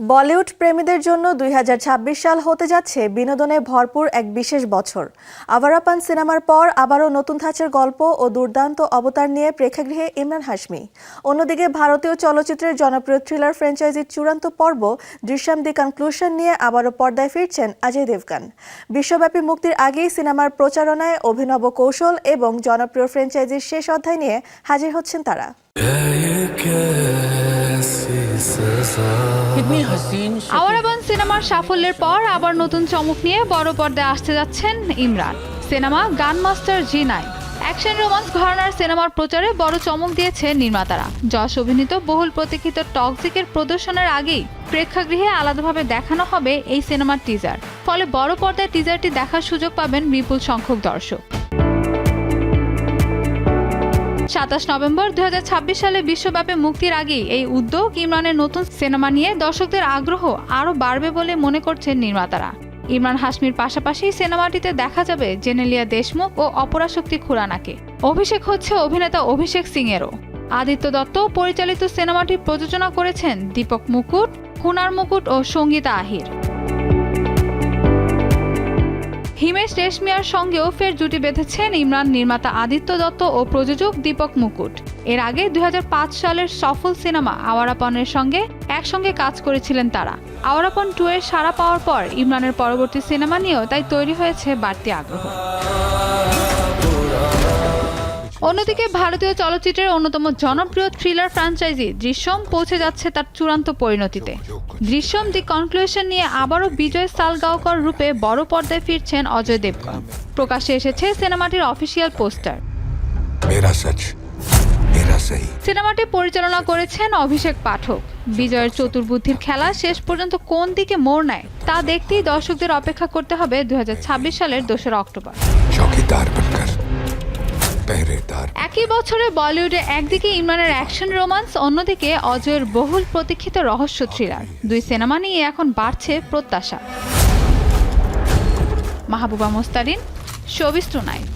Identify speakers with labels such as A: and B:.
A: বলিউড প্রেমীদের জন্য ২০২৬ সাল হতে যাচ্ছে বিনোদনে ভরপুর এক বিশেষ বছর। আভারাপান সিনেমার পর আবারও নতুন ধাঁচের গল্প ও দুর্দান্ত অবতার নিয়ে প্রেক্ষাগৃহে ইমরান হাশমি। অন্যদিকে ভারতীয় চলচ্চিত্রের জনপ্রিয় থ্রিলার ফ্র্যাঞ্চাইজির চূড়ান্ত পর্ব দৃশ্যম দি কনক্লুশন নিয়ে আবারও পর্দায় ফিরছেন অজয় দেবগন। বিশ্বব্যাপী মুক্তির আগেই সিনেমার প্রচারণায় অভিনব কৌশল এবং জনপ্রিয় ফ্র্যাঞ্চাইজির শেষ অধ্যায় নিয়ে হাজির হচ্ছেন তারা।
B: আওয়ারাবান সিনেমার সাফল্যের পর আবার নতুন চমক নিয়ে বড় পর্দায় আসতে যাচ্ছেন ইমরান। সিনেমা গান মাস্টার G9 অ্যাকশন রোমান্স ঘরানার সিনেমার প্রচারে বড় চমক দিয়েছে নির্মাতারা। যশ অভিনীত বহুল প্রতীক্ষিত টক্সিকের প্রদর্শনের আগেই প্রেক্ষাগৃহে আলাদাভাবে দেখানো হবে এই সিনেমার টিজার। ফলে বড় পর্দায় টিজারটি দেখার সুযোগ পাবেন বিপুল সংখ্যক দর্শক। ২৭ নভেম্বর ২০২৬ সালে বিশ্বব্যাপী মুক্তির আগেই এই উদ্যোগ ইমরানের নতুন সিনেমা নিয়ে দর্শকদের আগ্রহ আরও বাড়বে বলে মনে করছেন নির্মাতারা। ইমরান হাশমির পাশাপাশি সিনেমাটিতে দেখা যাবে জেনেলিয়া দেশমুখ ও অপরাশক্তি খুরানাকে। অভিষেক হচ্ছে অভিনেতা অভিষেক সিংয়েরও। আদিত্য দত্ত পরিচালিত সিনেমাটি প্রযোজনা করেছেন দীপক মুকুট, কুনার মুকুট ও সঙ্গীতা আহির। হিমেশ রেশমিয়ার সঙ্গেও ফের জুটি বেঁধেছেন ইমরান নির্মাতা আদিত্য দত্ত ও প্রযোজক দীপক মুকুট। এর আগে ২০০৫ সালের সফল সিনেমা আওয়ারাপনের সঙ্গে একসঙ্গে কাজ করেছিলেন তারা। আওয়ারাপন 2 এর সাড়া পাওয়ার পর ইমরানের পরবর্তী সিনেমা নিয়েও তাই তৈরি হয়েছে বাড়তি আগ্রহ। অন্যদিকে ভারতীয় চলচ্চিত্রের অন্যতম জনপ্রিয় থ্রিলার ফ্র্যাঞ্চাইজি দৃশ্যম পৌঁছে যাচ্ছে তার চূড়ান্ত পরিণতিতে। দৃশ্যম দি কনক্লুশন নিয়ে আবারও বিজয় সালগাওকর রূপে বড় পর্দায় ফিরছেন অজয় দেবগন। প্রকাশ্যে এসেছে সিনেমাটির অফিসিয়াল পোস্টার। সিনেমাটি পরিচালনা করেছেন অভিষেক পাঠক। বিজয়ের চতুর্বুদ্ধির খেলা শেষ পর্যন্ত কোন দিকে মোড় নেয় তা দেখতেই দর্শকদের অপেক্ষা করতে হবে ২০২৬ সালের ২রা অক্টোবর। একই বছরে বলিউডে একদিকে ইমরানের অ্যাকশন রোমান্স, অন্যদিকে অজয়ের বহুল প্রতীক্ষিত রহস্য থ্রিলার। দুই সিনেমা নিয়ে এখন বাড়ছে প্রত্যাশা। Mahbuba Mostarin, showbiz tonight.